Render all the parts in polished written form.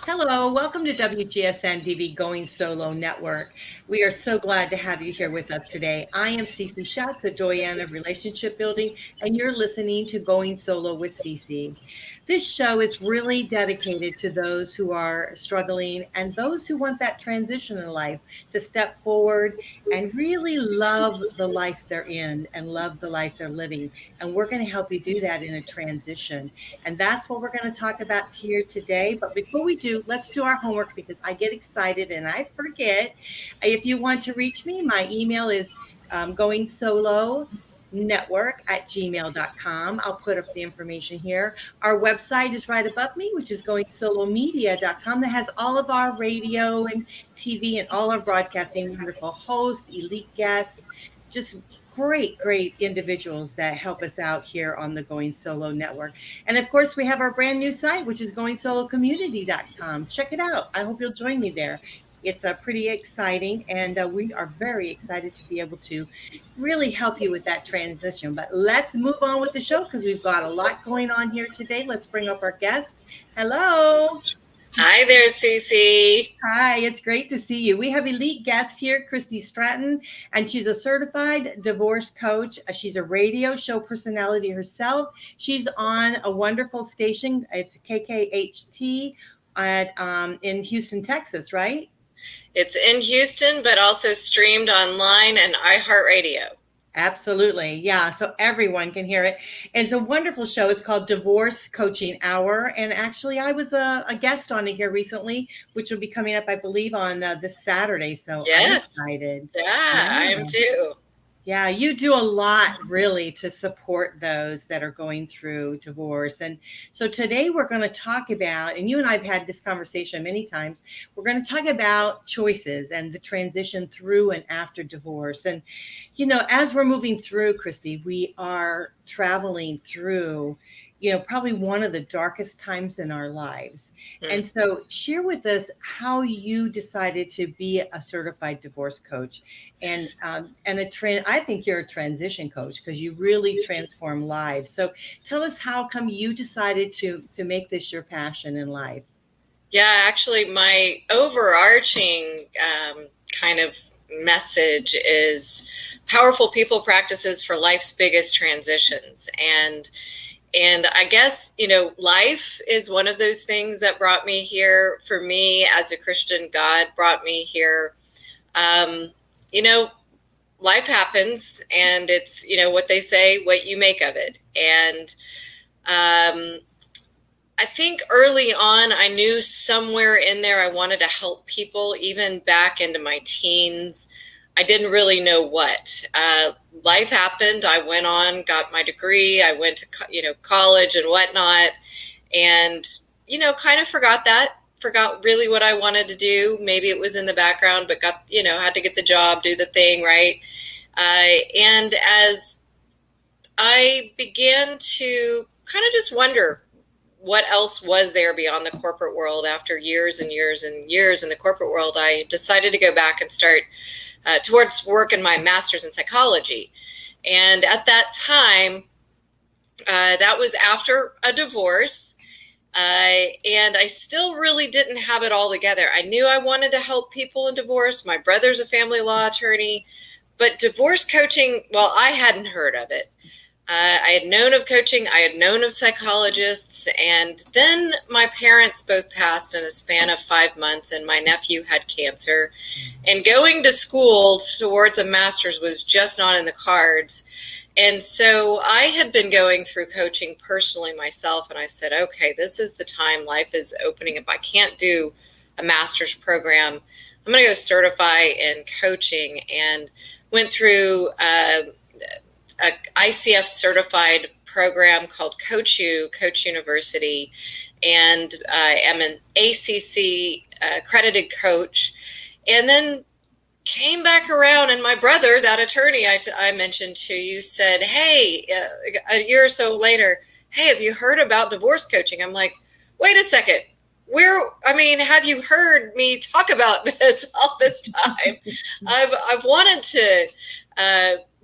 Hello, welcome to WGSN-DB Going Solo Network. We are so glad to have you here with us today. I am Cece Shatz, the Doyenne of Relationship Building, and you're listening to Going Solo with Cece. This show is really dedicated to those who are struggling and those who want that transition in life to step forward and really love the life they're in and love the life they're living. And we're going to help you do that in a transition. And that's what we're going to talk about here today. But before we do, let's do our homework because I get excited and I forget. If you want to reach me, my email is going solo network@gmail.com. I'll put up the information here. Our website is right above me, which is goingsolomedia.com. That has all of our radio and TV and all our broadcasting, wonderful hosts, elite guests, just great individuals that help us out here on the Going Solo Network. And of course, we have our brand new site, which is goingsolocommunity.com. Check it out. I hope you'll join me there. It's pretty exciting, and we are very excited to be able to really help you with that transition. But let's move on with the show because we've got a lot going on here today. Let's bring up our guest. Hello. Hi there, Cece. Hi, it's great to see you. We have elite guests here, Christy Stratton, and she's a certified divorce coach. She's a radio show personality herself. She's on a wonderful station. It's KKHT in Houston, Texas, right? It's in Houston, but also streamed online and iHeartRadio. Absolutely. Yeah. So everyone can hear it. It's a wonderful show. It's called Divorce Coaching Hour. And actually, I was a guest on it here recently, which will be coming up, I believe, on this Saturday. So yes. I'm excited. Yeah, I am too. Yeah, you do a lot really to support those that are going through divorce. And so today we're going to talk about, and you and I have had this conversation many times, we're going to talk about choices and the transition through and after divorce. And, you know, as we're moving through, Christy, we are traveling through, you know, probably one of the darkest times in our lives. And so share with us how you decided to be a certified divorce coach and I think you're a transition coach because you really transform lives. So tell us how come you decided to make this your passion in life? Yeah, actually my overarching kind of message is powerful people practices for life's biggest transitions. And I guess, you know, life is one of those things that brought me here. For me, as a Christian, God brought me here. You know, life happens, and it's, you know, what they say, what you make of it. And I think early on, I knew somewhere in there I wanted to help people, even back into my teens. I didn't really know what. Life happened. I went on, got my degree. I went to, you know, college and whatnot, and, you know, kind of forgot really what I wanted to do. Maybe it was in the background, but got, you know, had to get the job, do the thing, right? And as I began to kind of just wonder what else was there beyond the corporate world after years and years and years in the corporate world, I decided to go back and start towards work in my master's in psychology. And at that time, that was after a divorce. And I still really didn't have it all together. I knew I wanted to help people in divorce. My brother's a family law attorney, but divorce coaching, well, I hadn't heard of it. I had known of coaching. I had known of psychologists. And then my parents both passed in a span of 5 months, and my nephew had cancer. And going to school towards a master's was just not in the cards. And so I had been going through coaching personally myself, and I said, okay, this is the time. Life is opening up. I can't do a master's program. I'm going to go certify in coaching, and went through a ICF certified program called Coach University, and I am an ACC accredited coach. And then came back around, and my brother, that attorney I mentioned to you, said, hey, a year or so later, hey, have you heard about divorce coaching? I'm like, wait a second. Have you heard me talk about this all this time? I've wanted to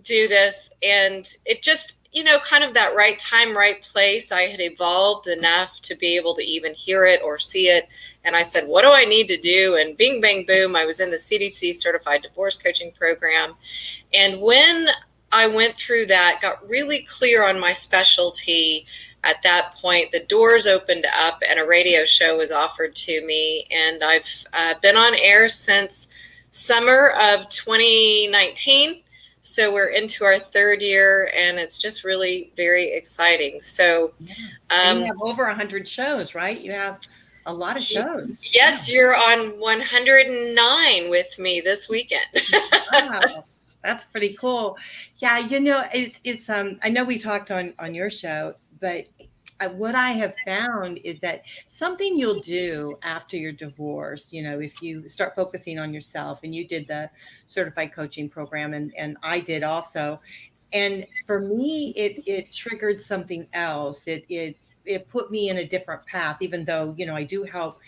do this. And it just, kind of that right time, right place. I had evolved enough to be able to even hear it or see it. And I said, what do I need to do? And bing, bang, boom, I was in the CDC certified divorce coaching program. And when I went through that, got really clear on my specialty. At that point, the doors opened up and a radio show was offered to me. And I've been on air since summer of 2019. So we're into our third year, and it's just really very exciting. So and you have over 100 shows, right? You have a lot of shows. Yes, you're on 109 with me this weekend. Wow. That's pretty cool. Yeah, it's I know we talked on your show, but what I have found is that something you'll do after your divorce, if you start focusing on yourself, and you did the certified coaching program, and I did also. And for me, it triggered something else. It put me in a different path, even though, I do help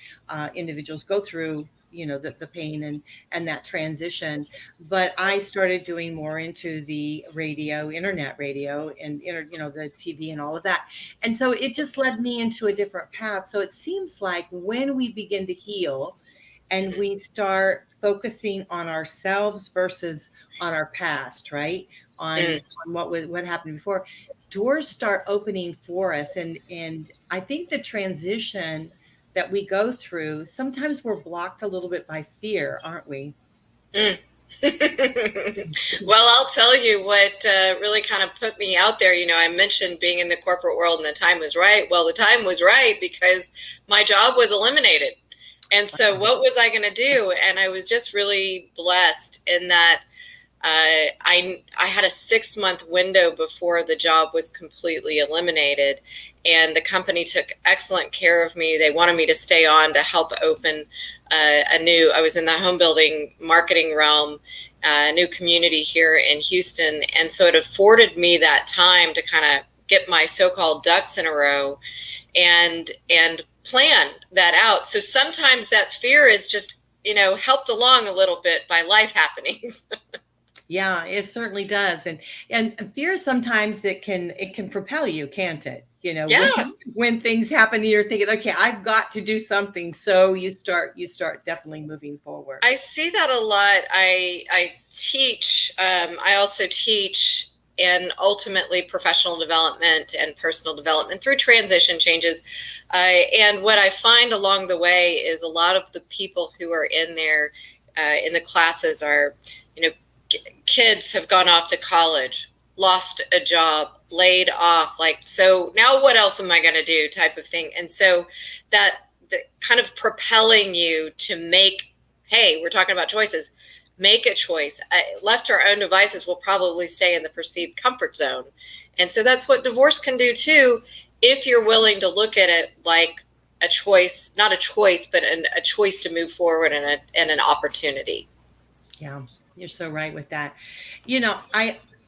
individuals go through the pain and that transition. But I started doing more into the radio, internet radio, and the TV and all of that. And so it just led me into a different path. So it seems like when we begin to heal and we start focusing on ourselves versus on our past, right? On what happened before, doors start opening for us. And I think the transition that we go through, sometimes we're blocked a little bit by fear, aren't we? Well, I'll tell you what really kind of put me out there. I mentioned being in the corporate world and the time was right. Well, the time was right because my job was eliminated. And so what was I going to do? And I was just really blessed in that I had a 6-month window before the job was completely eliminated. And the company took excellent care of me. They wanted me to stay on to help open I was in the home building marketing realm, a new community here in Houston. And so it afforded me that time to kind of get my so-called ducks in a row and plan that out. So sometimes that fear is just, helped along a little bit by life happenings. Yeah, it certainly does. And fear, sometimes it can propel you, can't it? When things happen, you're thinking, okay, I've got to do something. So you start definitely moving forward. I see that a lot. I teach, I also teach in ultimately professional development and personal development through transition changes. And what I find along the way is a lot of the people who are in there in the classes are, kids have gone off to college, lost a job, laid off, so now what else am I going to do type of thing. And so the kind of propelling you to make, hey, we're talking about choices, make a choice. Left to our own devices, we'll probably stay in the perceived comfort zone. And so that's what divorce can do too, if you're willing to look at it like a choice, not a choice, but a choice to move forward and an opportunity. Yeah. You're so right with that.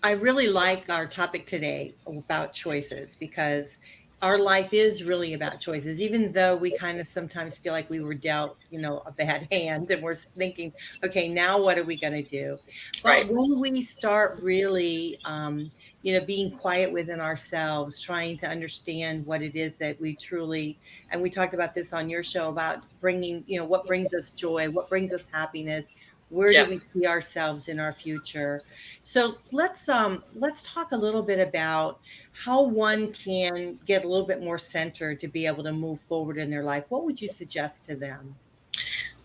I really like our topic today about choices, because our life is really about choices, even though we kind of sometimes feel like we were dealt, a bad hand, and we're thinking, okay, now what are we going to do? But Right. When we start really, being quiet within ourselves, trying to understand what it is that we truly, and we talked about this on your show about bringing, what brings us joy, what brings us happiness. Where do we see ourselves in our future? So let's talk a little bit about how one can get a little bit more centered to be able to move forward in their life. What would you suggest to them?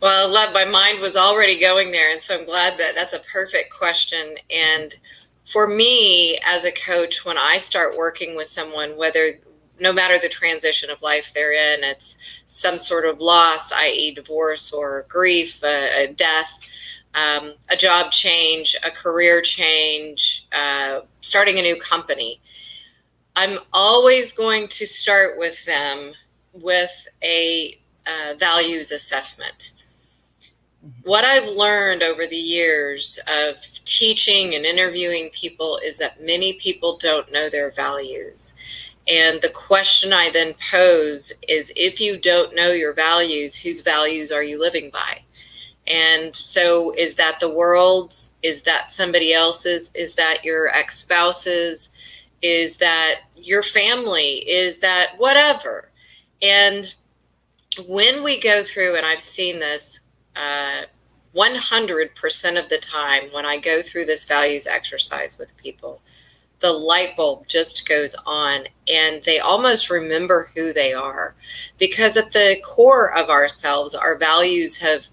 Well, my mind was already going there, and so I'm glad that that's a perfect question. And for me as a coach, when I start working with someone, no matter the transition of life they're in, it's some sort of loss, i.e. divorce or grief, a death, a job change, a career change, starting a new company, I'm always going to start with them with a values assessment. What I've learned over the years of teaching and interviewing people is that many people don't know their values. And the question I then pose is, if you don't know your values, whose values are you living by? And so is that the world's? Is that somebody else's? Is that your ex-spouse's? Is that your family? Is that whatever? And when we go through, and I've seen this 100% of the time when I go through this values exercise with people, the light bulb just goes on and they almost remember who they are, because at the core of ourselves, our values have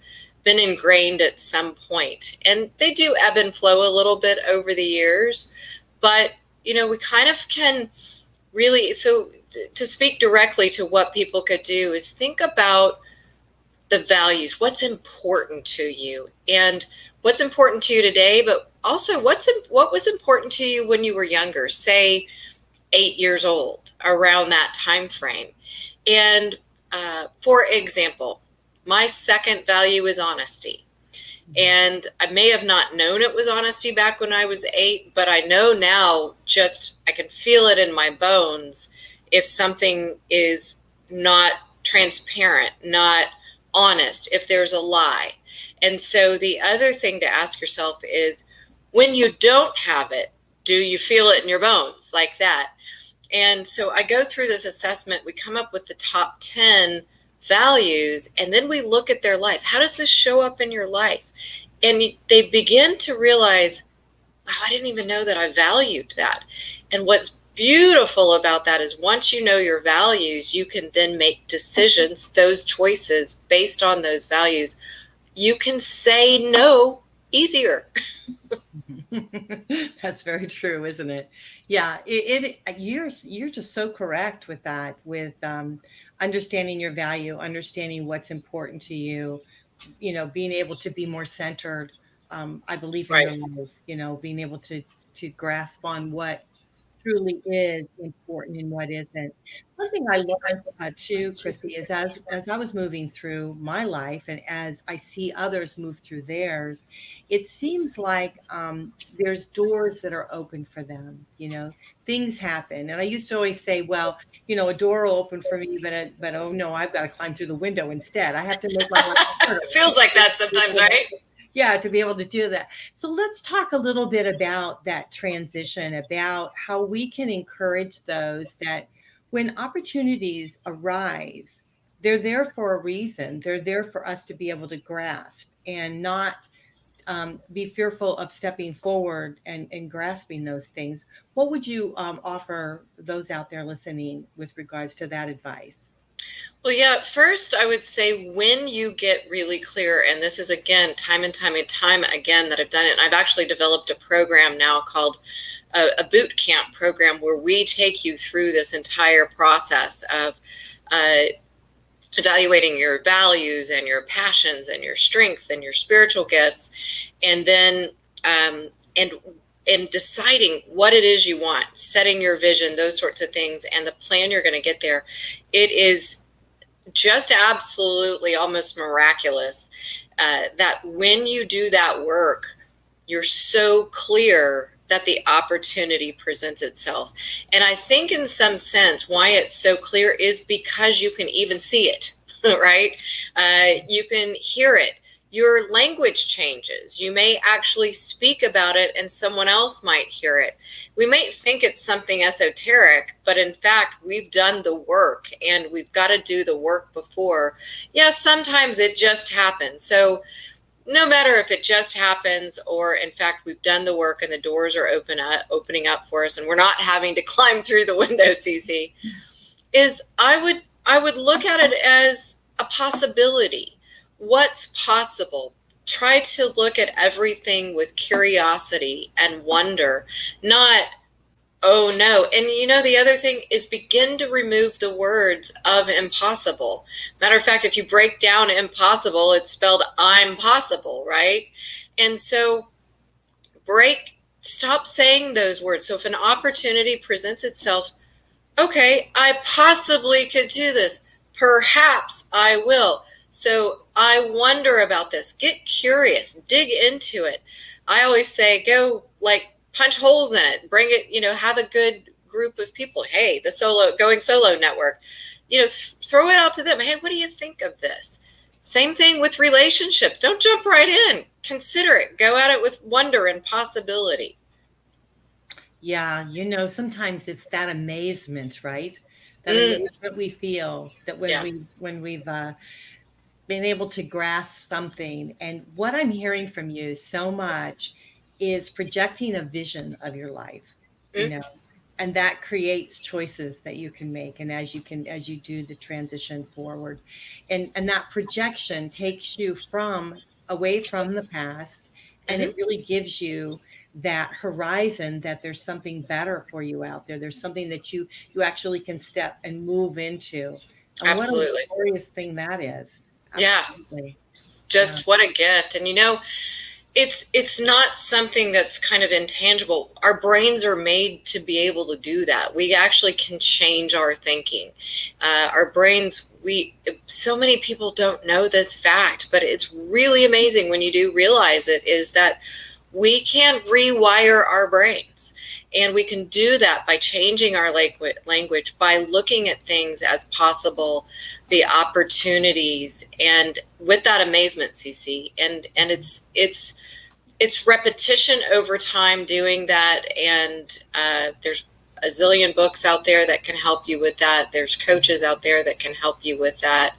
been ingrained at some point, and they do ebb and flow a little bit over the years, but we kind of can really, so to speak directly to what people could do is think about the values, what's important to you, and what's important to you today, but also what was important to you when you were younger, say 8 years old, around that time frame. And for example, my second value is honesty. And I may have not known it was honesty back when I was 8, but I know now, I can feel it in my bones if something is not transparent, not honest, if there's a lie. And so the other thing to ask yourself is, when you don't have it, do you feel it in your bones like that? And so I go through this assessment, we come up with the top 10 values, and then we look at their life. How does this show up in your life? And they begin to realize, wow, I didn't even know that I valued that. And what's beautiful about that is once you know your values, you can then make decisions, those choices based on those values. You can say no easier. That's very true, isn't it? Yeah, you're just so correct with that, with understanding your value, understanding what's important to you, being able to be more centered. I believe in Right. your life, being able to grasp on what truly is important and what isn't. One thing I learned too, Christy, is as I was moving through my life and as I see others move through theirs, it seems like there's doors that are open for them. Things happen, and I used to always say, well, a door will open for me, but oh no, I've got to climb through the window instead. I have to make my life harder. It feels like that sometimes, right? Yeah, to be able to do that. So let's talk a little bit about that transition, about how we can encourage those that when opportunities arise, they're there for a reason. They're there for us to be able to grasp and not be fearful of stepping forward and grasping those things. What would you offer those out there listening with regards to that advice? Well, yeah, first I would say when you get really clear, and this is again, time and time and time again that I've done it, and I've actually developed a program now called a boot camp program where we take you through this entire process of evaluating your values and your passions and your strengths and your spiritual gifts, and then and deciding what it is you want, setting your vision, those sorts of things, and the plan you're going to get there. It is just absolutely almost miraculous that when you do that work, you're so clear that the opportunity presents itself. And I think in some sense why it's so clear is because you can even see it, right? You can hear it. Your language changes. You may actually speak about it and someone else might hear it. We might think it's something esoteric, but in fact, we've done the work and we've got to do the work before. Yeah, sometimes it just happens. So no matter if it just happens or in fact, we've done the work and the doors are opening up for us and we're not having to climb through the window, Cece, is I would look at it as a possibility. What's possible? Try to look at everything with curiosity and wonder, not, oh no. And the other thing is begin to remove the words of impossible. Matter of fact, if you break down impossible, it's spelled I'm possible, right? And so stop saying those words. So if an opportunity presents itself, okay, I possibly could do this. Perhaps I will. So I wonder about this. Get curious, dig into it. I always say, go punch holes in it, bring it, have a good group of people. Hey, the Going Solo Network, throw it out to them. Hey, what do you think of this? Same thing with relationships. Don't jump right in. Consider it. Go at it with wonder and possibility. Yeah, sometimes it's that amazement, right? That amazement we feel that when Yeah. we've been able to grasp something. And what I'm hearing from you so much is projecting a vision of your life, and that creates choices that you can make. And as you do the transition forward, and that projection takes you from away from the past, and it really gives you that horizon that there's something better for you out there. There's something that you actually can step and move into. And what a Absolutely. glorious thing that is. Absolutely. Yeah. Just what a gift. And it's not something that's kind of intangible. Our brains are made to be able to do that. We actually can change our thinking. Our brains, so many people don't know this fact, but it's really amazing when you do realize it, is that we can rewire our brains. And we can do that by changing our language, by looking at things as possible, the opportunities, and with that amazement, Cece. And it's repetition over time doing that. And there's a zillion books out there that can help you with that. There's coaches out there that can help you with that.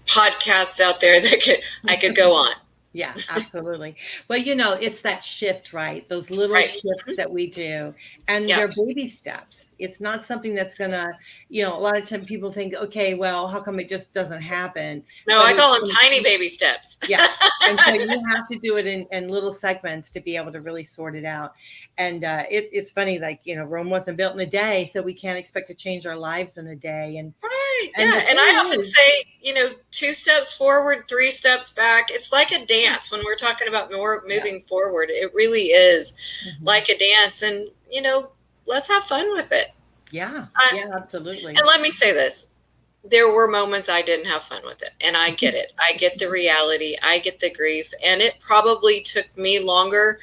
Podcasts out there that I could go on. Yeah, absolutely. Well, it's that shift, right? Those little shifts that we do, and they're baby steps. It's not something that's gonna, a lot of times people think, okay, well, how come it just doesn't happen? No, I call them tiny baby steps. Yeah. And so you have to do it in little segments to be able to really sort it out. And it's funny, like, Rome wasn't built in a day, so we can't expect to change our lives in a day. And I often say, 2 steps forward, 3 steps back. It's like a dance when we're talking about more moving forward. It really is like a dance, and let's have fun with it. Yeah, absolutely. And let me say this. There were moments I didn't have fun with it, and I get it. I get the reality. I get the grief, and it probably took me longer.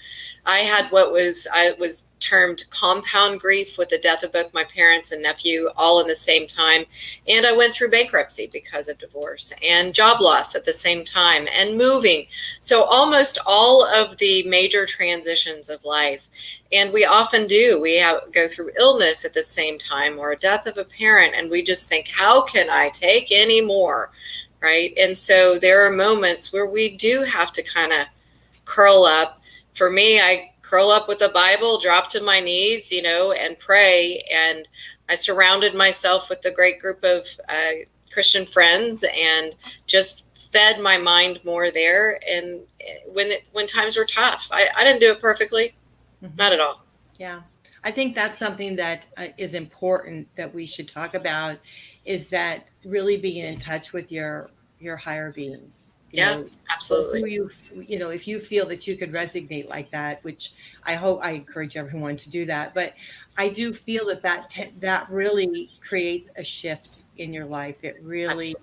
I had I was termed compound grief, with the death of both my parents and nephew all in the same time. And I went through bankruptcy because of divorce, and job loss at the same time, and moving. So almost all of the major transitions of life. And we often do. We go through illness at the same time, or a death of a parent, and we just think, how can I take any more? Right? And so there are moments where we do have to kind of curl up. For me, I curl up with the Bible, drop to my knees, and pray. And I surrounded myself with a great group of Christian friends, and just fed my mind more there. And when times were tough, I didn't do it perfectly. Not at all. Yeah. I think that's something that is important that we should talk about, is that really being in touch with your higher being. Absolutely. If you feel that you could resonate like that, which I encourage everyone to do that, but I do feel that really creates a shift in your life. It really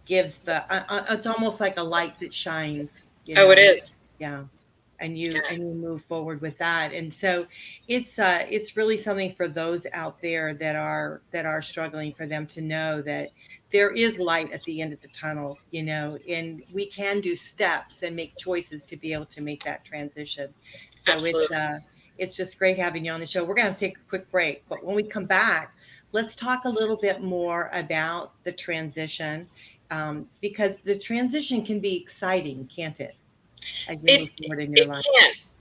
gives it's almost like a light that shines. Oh, it is. Yeah. And you move forward with that. And so it's really something for those out there that are struggling, for them to know that there is light at the end of the tunnel, and we can do steps and make choices to be able to make that transition. So it's just great having you on the show. We're going to take a quick break, but when we come back, let's talk a little bit more about the transition, because the transition can be exciting, can't it? As you move forward in your life.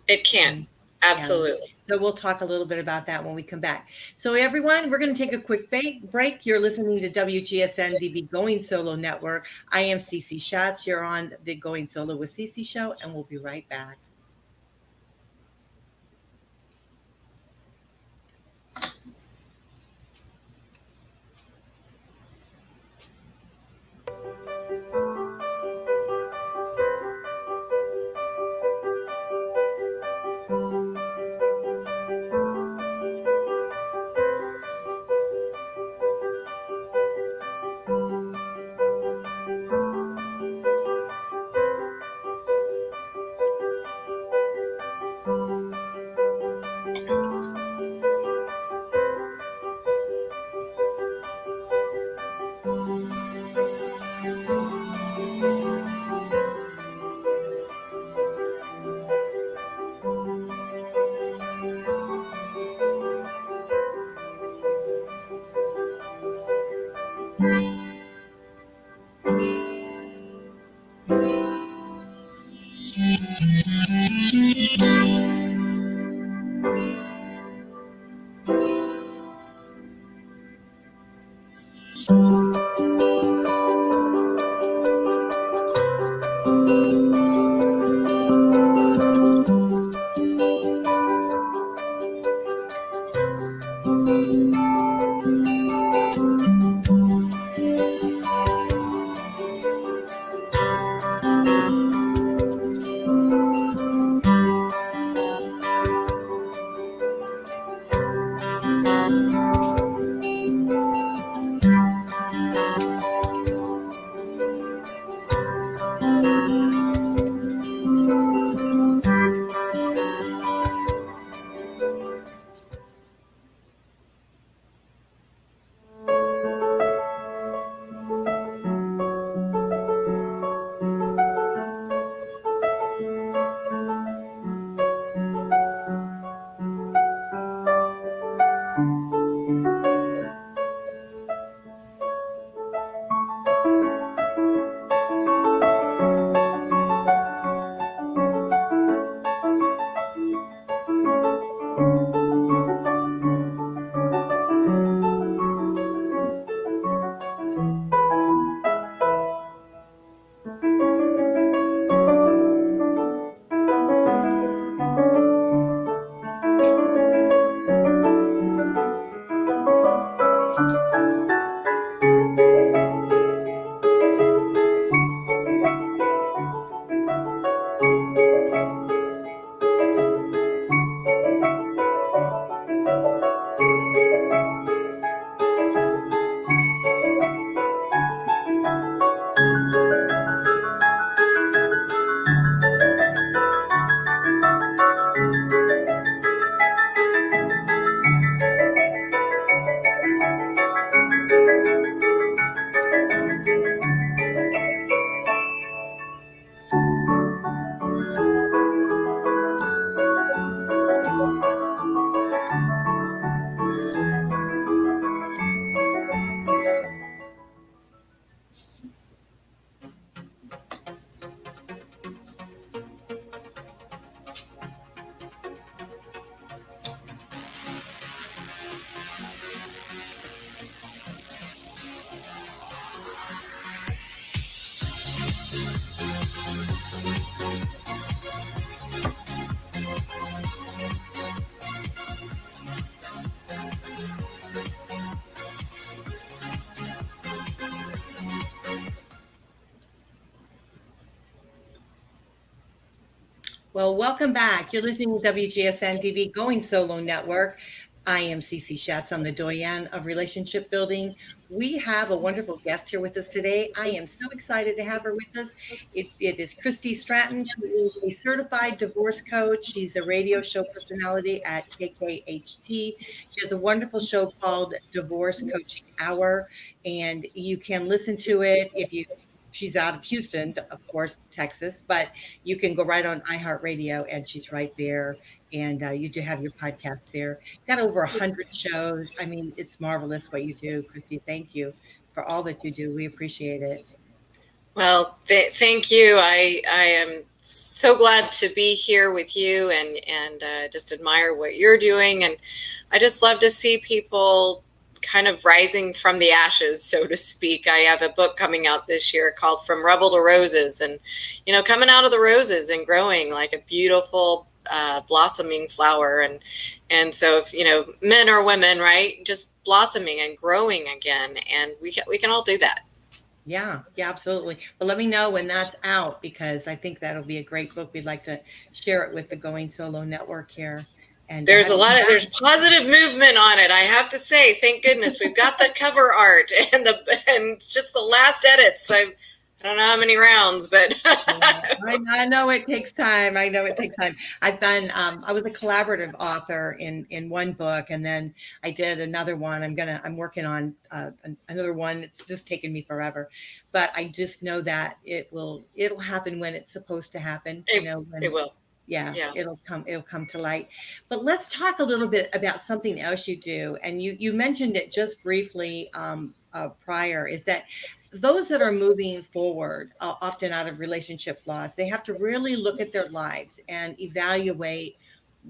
It can. Absolutely. So we'll talk a little bit about that when we come back. So everyone, we're going to take a quick break. You're listening to WGSN-DB Going Solo Network. I am Cece Shatz. You're on the Going Solo with Cece Show, and we'll be right back. Well, welcome back. You're listening to WGSN-DB Going Solo Network. I am Cece Shatz on the Doyenne of Relationship Building. We have a wonderful guest here with us today. I am so excited to have her with us. It is Christy Stratton. She is a certified divorce coach. She's a radio show personality at KKHT. She has a wonderful show called Divorce Coaching Hour, and you can listen to it if you. She's out of Houston, of course, Texas, but you can go right on iHeartRadio and she's right there. And you do have your podcast there. Got over 100 shows. I mean, it's marvelous what you do, Christy. Thank you for all that you do. We appreciate it. Well, thank you. I am so glad to be here with you and just admire what you're doing. And I just love to see people kind of rising from the ashes, so to speak. I have a book coming out this year called From Rebel to Roses, and, you know, coming out of the roses and growing like a beautiful blossoming flower. And so if, you know, men or women, right, just blossoming and growing again. And we can all do that. Yeah, absolutely. But let me know when that's out, because I think that'll be a great book. We'd like to share it with the Going Solo Network here. And there's positive movement on it. I have to say, thank goodness we've got the cover art and it's just the last edits. I don't know how many rounds, but I know it takes time. I was a collaborative author in one book, and then I did another one. I'm working on another one. It's just taken me forever, but I just know that it'll happen when it's supposed to happen. It will. Yeah, it'll come to light. But let's talk a little bit about something else you do. And you mentioned it just briefly prior, is that those that are moving forward, often out of relationship loss, they have to really look at their lives and evaluate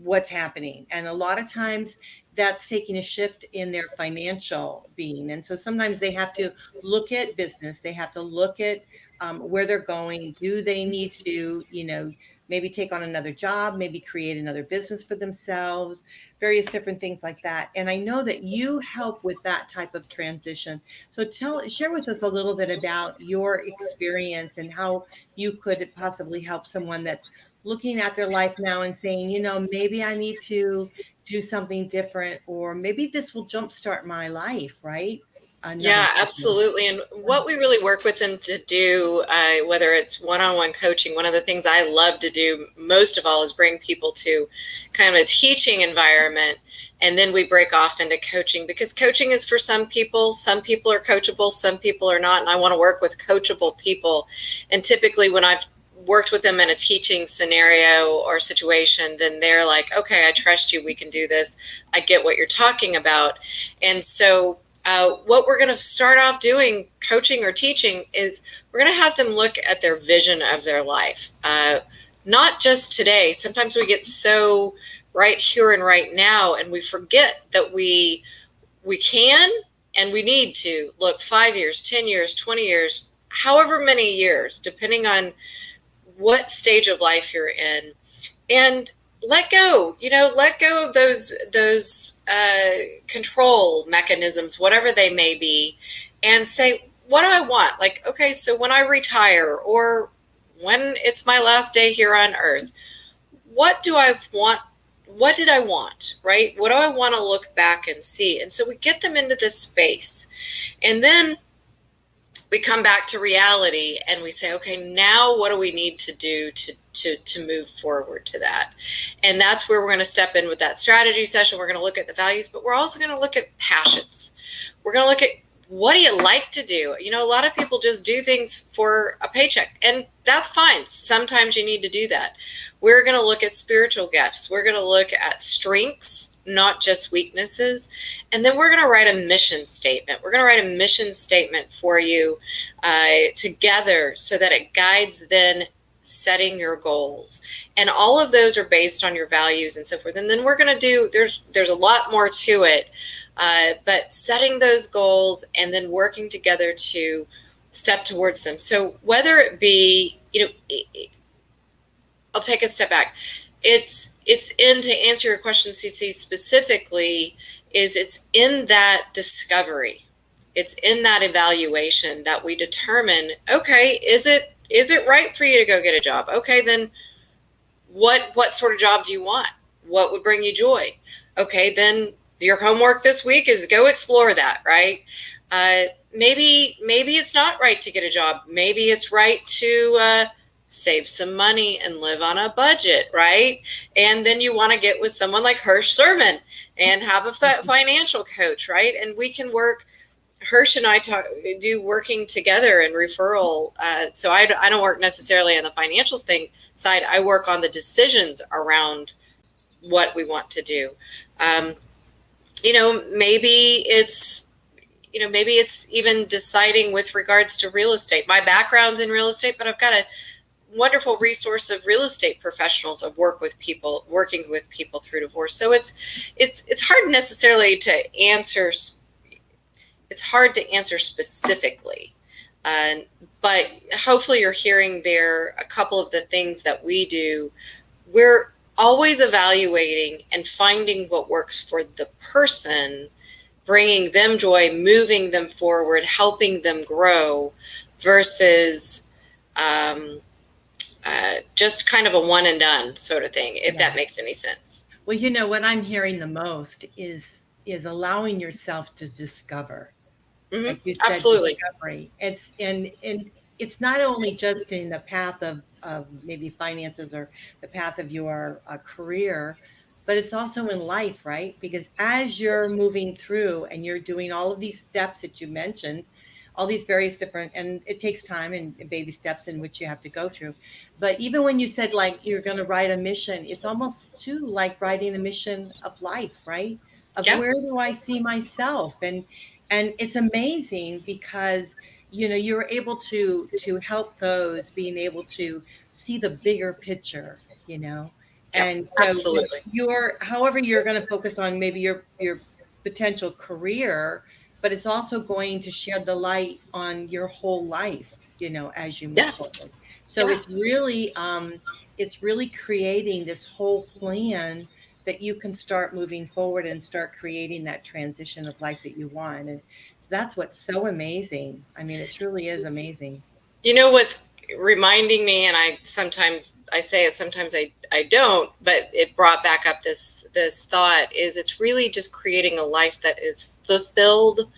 what's happening. And a lot of times that's taking a shift in their financial being. And so sometimes they have to look at business, they have to look at where they're going. Do they need to, maybe take on another job, maybe create another business for themselves, various different things like that. And I know that you help with that type of transition. So share with us a little bit about your experience and how you could possibly help someone that's looking at their life now and saying, maybe I need to do something different, or maybe this will jumpstart my life, right? Yeah, absolutely. And what we really work with them to do, whether it's one-on-one coaching, one of the things I love to do most of all is bring people to kind of a teaching environment. And then we break off into coaching, because coaching is for some people. Some people are coachable, some people are not. And I want to work with coachable people. And typically when I've worked with them in a teaching scenario or situation, then they're like, okay, I trust you. We can do this. I get what you're talking about. And so what we're going to start off doing, coaching or teaching, is we're going to have them look at their vision of their life. Not just today. Sometimes we get so right here and right now, and we forget that we can and we need to look 5 years, 10 years, 20 years, however many years, depending on what stage of life you're in, and let go of those control mechanisms, whatever they may be, and say, what do I want? Like, okay, so when I retire, or when it's my last day here on earth, what do I want? What did I want, right? What do I want to look back and see? And so we get them into this space, and then we come back to reality and we say, okay, now what do we need to do to move forward to that? And that's where we're going to step in with that strategy session. We're going to look at the values, but we're also going to look at passions. We're going to look at, what do you like to do? A lot of people just do things for a paycheck, and that's fine. Sometimes you need to do that. We're going to look at spiritual gifts. We're going to look at strengths, not just weaknesses. And then we're going to write a mission statement. We're going to write a mission statement for you together, so that it guides then setting your goals. And all of those are based on your values and so forth. And then we're going to do, there's a lot more to it, but setting those goals and then working together to step towards them. So whether it be, I'll take a step back. It's in, to answer your question, Cece, specifically, it's in that discovery. It's in that evaluation that we determine, okay, is it right for you to go get a job? Okay, then what sort of job do you want? What would bring you joy? Okay, then your homework this week is go explore that, right? Maybe it's not right to get a job. Maybe it's right to save some money and live on a budget, right? And then you want to get with someone like Hirsch Sermon and have a financial coach, right? And we can work. Hirsch and I do working together and referral. So I don't work necessarily on the financial side. I work on the decisions around what we want to do. Maybe it's even deciding with regards to real estate. My background's in real estate, but I've got a wonderful resource of real estate professionals of working with people through divorce. So it's hard necessarily to answer. It's hard to answer specifically, but hopefully you're hearing there a couple of the things that we do. We're always evaluating and finding what works for the person, bringing them joy, moving them forward, helping them grow, versus just kind of a one and done sort of thing, if that makes any sense. Well, what I'm hearing the most is allowing yourself to discover. Mm-hmm. Like you said, absolutely. Discovery. It's and it's not only just in the path of maybe finances or the path of your career, but it's also in life, right? Because as you're moving through and you're doing all of these steps that you mentioned, all these various different, and it takes time and baby steps in which you have to go through. But even when you said like you're going to write a mission, it's almost too like writing a mission of life, right? Of where do I see myself? And it's amazing because you're able to help those being able to see the bigger picture, Yep, and so absolutely. however you're going to focus on maybe your potential career, but it's also going to shed the light on your whole life, as you move Yeah, forward. So yeah. it's really creating this whole plan that you can start moving forward and start creating that transition of life that you want. And so that's what's so amazing. I mean, it truly is amazing. You know what's reminding me, and sometimes I say it, sometimes I don't, but it brought back up this thought, is it's really just creating a life that is fulfilled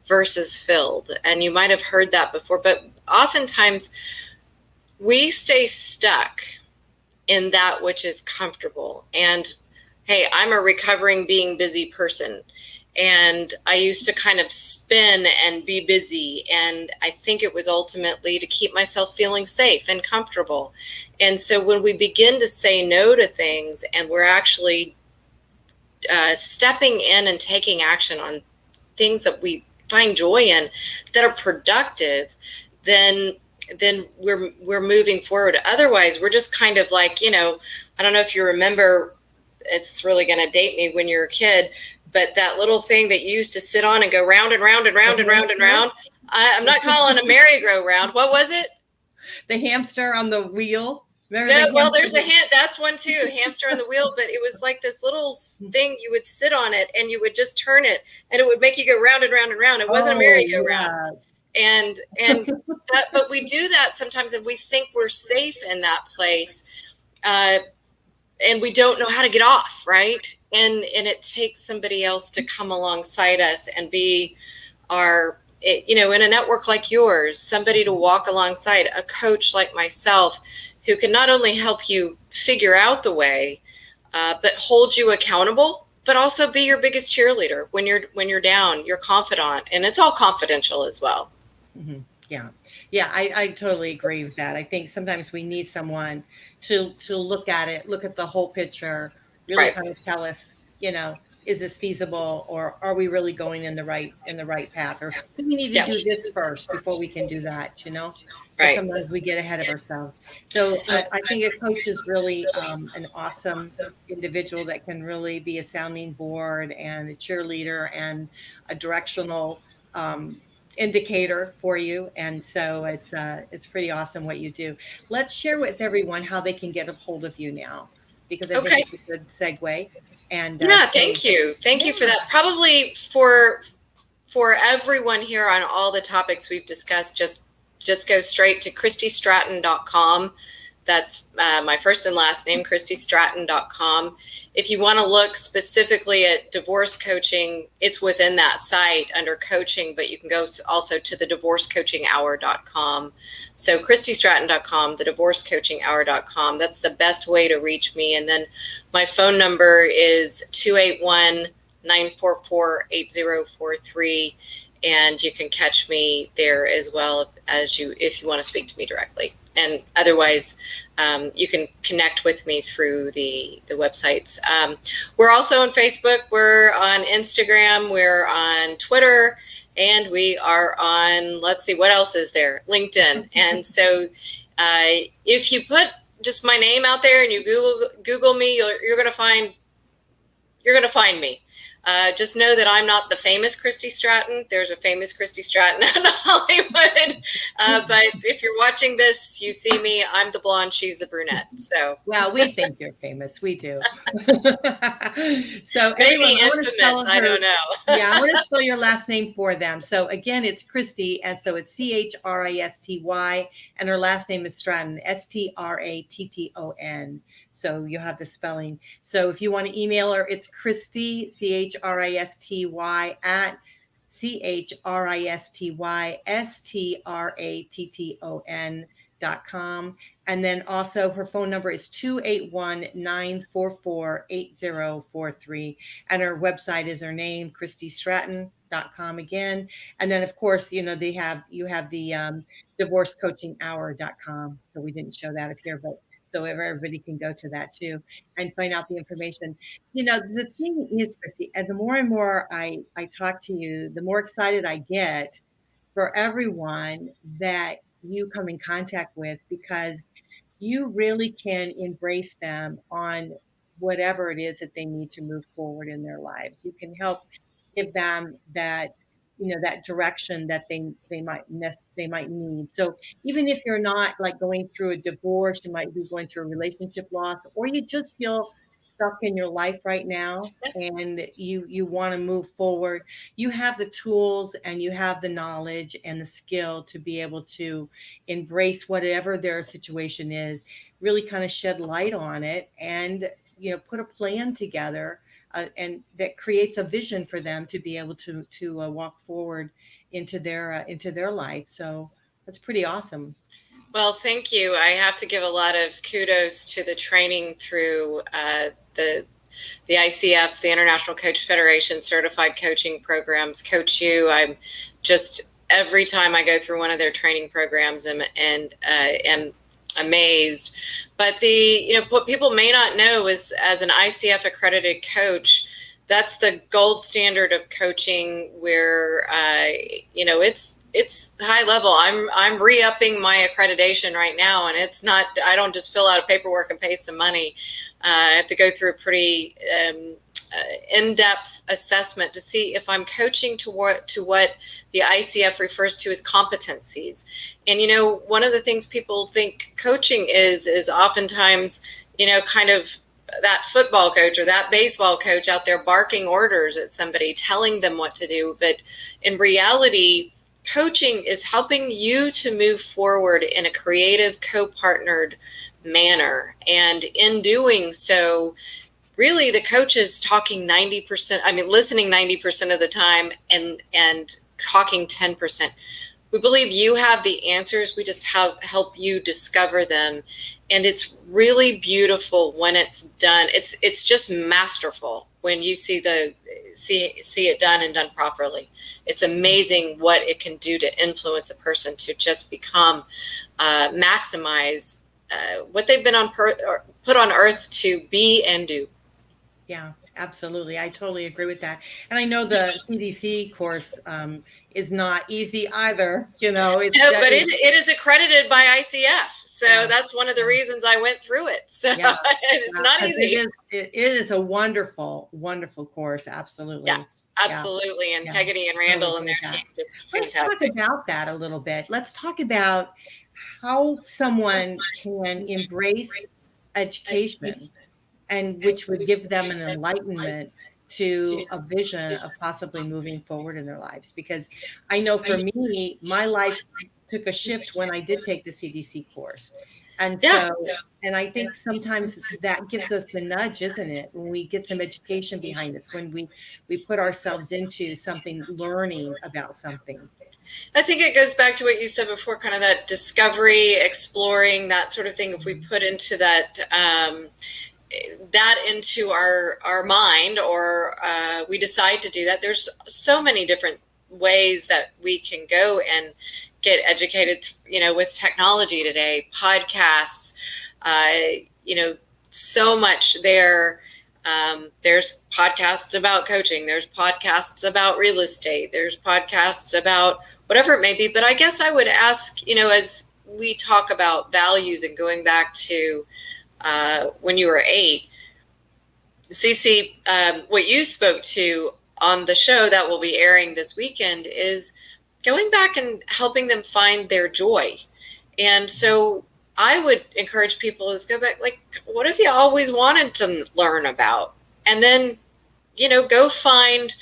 versus filled. And you might have heard that before, but oftentimes we stay stuck in that which is comfortable. And hey, I'm a recovering being busy person. And I used to kind of spin and be busy. And I think it was ultimately to keep myself feeling safe and comfortable. And so when we begin to say no to things and we're actually stepping in and taking action on things that we find joy in that are productive, then we're moving forward. Otherwise, we're just kind of like, I don't know if you remember, it's really going to date me when you're a kid, but that little thing that you used to sit on and go round and round and round and round and round. I'm not calling a merry-go-round. What was it? The hamster on the wheel. No, well, there's that's one too, hamster on the wheel, but it was like this little thing, you would sit on it and you would just turn it and it would make you go round and round and round. It wasn't a merry-go-round. And that, but we do that sometimes and we think we're safe in that place. And we don't know how to get off, right? And it takes somebody else to come alongside us and be in a network like yours, somebody to walk alongside, a coach like myself, who can not only help you figure out the way, but hold you accountable, but also be your biggest cheerleader when you're down, your confidant, and it's all confidential as well. Mm-hmm. Yeah, I totally agree with that. I think sometimes we need someone to look at the whole picture, really Right. kind of tell us, is this feasible, or are we really going in the right path, or do we need to do this first before we can do that, So Right. sometimes we get ahead of ourselves. So I think a coach is really an awesome individual that can really be a sounding board and a cheerleader and a directional indicator for you. And so it's pretty awesome what you do. Let's share with everyone how they can get a hold of you now, because I think it's a good segue. And thank you for that. Probably for everyone here on all the topics we've discussed, just go straight to ChristyStratton.com. That's my first and last name, ChristyStratton.com. If you want to look specifically at divorce coaching, it's within that site under coaching, but you can go also to the divorcecoachinghour.com. So ChristyStratton.com, the divorcecoachinghour.com. That's the best way to reach me. And then my phone number is 281-944-8043. And you can catch me there as well if you want to speak to me directly. And otherwise, you can connect with me through the websites. We're also on Facebook. We're on Instagram. We're on Twitter. And we are on, let's see, what else is there? LinkedIn. And so if you put just my name out there and you Google me, you're going to find me. Just know that I'm not the famous Christy Stratton. There's a famous Christy Stratton in Hollywood. But if you're watching this, you see me. I'm the blonde. She's the brunette. So, well, we think you're famous. We do. So maybe infamous. I don't know. Yeah, I want to spell your last name for them. So again, it's Christy, and so it's Christy, and her last name is Stratton, Stratton. So you'll have the spelling. So if you want to email her, it's Christy, Christy at ChristystStratton.com. And then also her phone number is 281-944-8043. And her website is her name, ChristystStratton.com again. And then of course, you have the divorcecoachinghour.com. So we didn't show that up here, but so everybody can go to that too and find out the information. The thing is, Christy, and the more and more I talk to you, the more excited I get for everyone that you come in contact with, because you really can embrace them on whatever it is that they need to move forward in their lives. You can help give them that, that direction that they might need. So even if you're not like going through a divorce, you might be going through a relationship loss, or you just feel stuck in your life right now and you want to move forward, you have the tools and you have the knowledge and the skill to be able to embrace whatever their situation is, really kind of shed light on it, and put a plan together, and that creates a vision for them to be able to walk forward into their life. So that's pretty awesome. Well, thank you. I have to give a lot of kudos to the training through the ICF, the International Coach Federation certified coaching programs. Coach U, I'm just, every time I go through one of their training programs and am amazed. But what people may not know is, as an ICF accredited coach, that's the gold standard of coaching, where it's high level. I'm re-upping my accreditation right now, and it's not, I don't just fill out a paperwork and pay some money. I have to go through a pretty in-depth assessment to see if I'm coaching to what the ICF refers to as competencies. And one of the things people think coaching is oftentimes kind of that football coach or that baseball coach out there barking orders at somebody, telling them what to do. But in reality, coaching is helping you to move forward in a creative, co-partnered manner. And in doing so, really the coach is talking 90%, listening 90% of the time, and talking 10%. We believe you have the answers. We just help you discover them. And it's really beautiful when it's done. It's just masterful when you see it done and done properly. It's amazing what it can do to influence a person to just become, maximize what they've been put on earth to be and do. Yeah, absolutely. I totally agree with that. And I know the CDC course is not easy either. But it is accredited by ICF. So that's one of the reasons I went through it. So it's not easy. It is a wonderful, wonderful course. Absolutely. Yeah, absolutely. And Peggotty and Randall and their team, just fantastic. Let's talk about that a little bit. Let's talk about how someone can embrace education, and which would give them an enlightenment to a vision of possibly moving forward in their lives. Because I know for me, my life took a shift when I did take the CDC course. And and I think sometimes that gives us the nudge, isn't it? When we get some education behind us, when we put ourselves into something, learning about something. I think it goes back to what you said before, kind of that discovery, exploring, that sort of thing. If we put into that into our mind, or we decide to do that, there's so many different ways that we can go and get educated, with technology today, podcasts, so much there. There's podcasts about coaching, there's podcasts about real estate, there's podcasts about whatever it may be. But I guess I would ask, as we talk about values and going back to when you were 8, Cece, what you spoke to on the show that will be airing this weekend is going back and helping them find their joy. And so I would encourage people is go back, like, what have you always wanted to learn about? And then, go find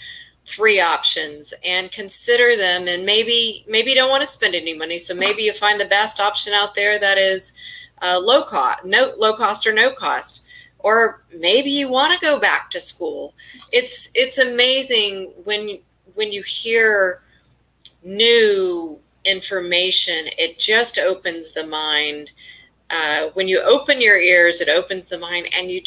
3 options and consider them. And maybe you don't want to spend any money. So maybe you find the best option out there that is low cost or no cost. Or maybe you want to go back to school. It's amazing when you hear new information. It just opens the mind. When you open your ears, it opens the mind, and you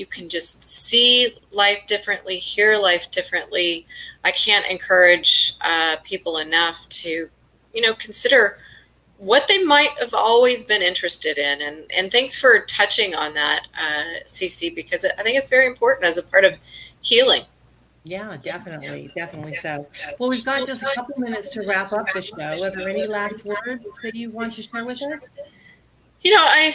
can just see life differently, hear life differently. I can't encourage people enough to, consider what they might have always been interested in. And thanks for touching on that, Cece, because I think it's very important as a part of healing. Yeah, definitely. Definitely so. Well, we've got just a couple minutes to wrap up the show. Are there any last words that you want to share with us? I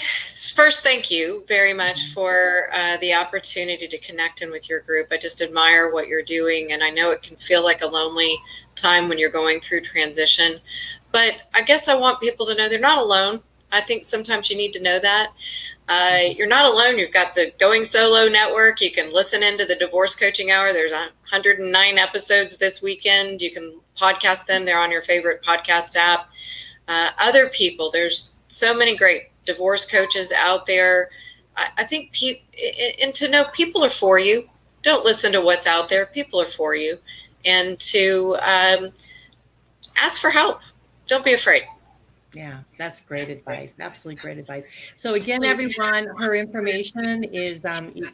first thank you very much for the opportunity to connect in with your group. I just admire what you're doing, and I know it can feel like a lonely time when you're going through transition. But I guess I want people to know they're not alone. I think sometimes you need to know that. You're not alone. You've got the Going Solo Network. You can listen into the Divorce Coaching Hour. There's 109 episodes this weekend. You can podcast them. They're on your favorite podcast app. Other people, there's so many great divorce coaches out there. I think, and to know people are for you. Don't listen to what's out there. People are for you. And to ask for help. Don't be afraid. Yeah, that's great advice. Absolutely great advice. So again, everyone, her information is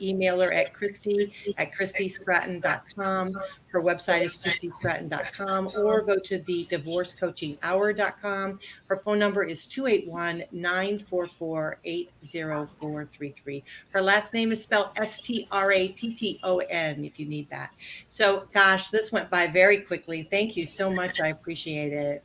email her at christystratton.com. Her website is christystratton.com, or go to the divorcecoachinghour.com. Her phone number is 281-944-80433. Her last name is spelled Stratton if you need that. So gosh, this went by very quickly. Thank you so much. I appreciate it.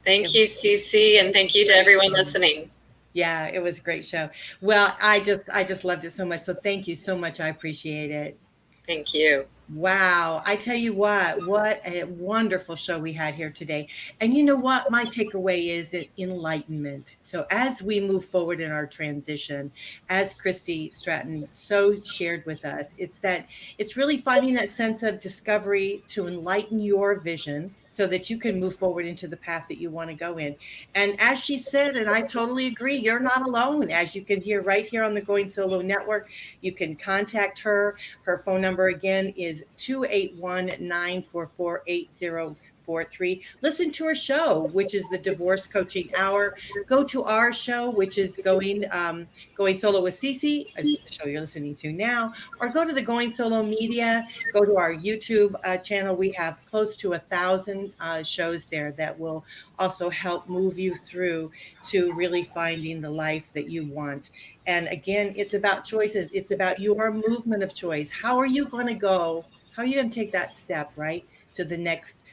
Thank you, Cece, and thank you to everyone listening. Yeah, it was a great show. Well, I just loved it so much. So thank you so much. I appreciate it. Thank you. Wow. I tell you what a wonderful show we had here today. And you know what? My takeaway is that enlightenment. So as we move forward in our transition, as Christy Stratton so shared with us, it's really finding that sense of discovery to enlighten your vision so that you can move forward into the path that you want to go in. And as she said, and I totally agree, you're not alone. As you can hear right here on the Going Solo Network, you can contact her. Her phone number again is 281-944-8043. Listen to her show, which is the Divorce Coaching Hour. Go to our show, which is Going Solo with Cece, the show you're listening to now, or go to the Going Solo Media. Go to our YouTube channel. We have close to 1,000 shows there that will also help move you through to really finding the life that you want. And again, it's about choices. It's about your movement of choice. How are you going to go? How are you going to take that step, right, to the next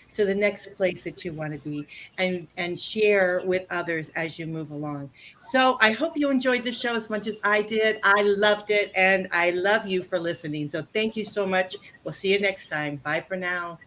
place that you want to be, and share with others as you move along. So I hope you enjoyed the show as much as I did. I loved it, and I love you for listening. So thank you so much. We'll see you next time. Bye for now.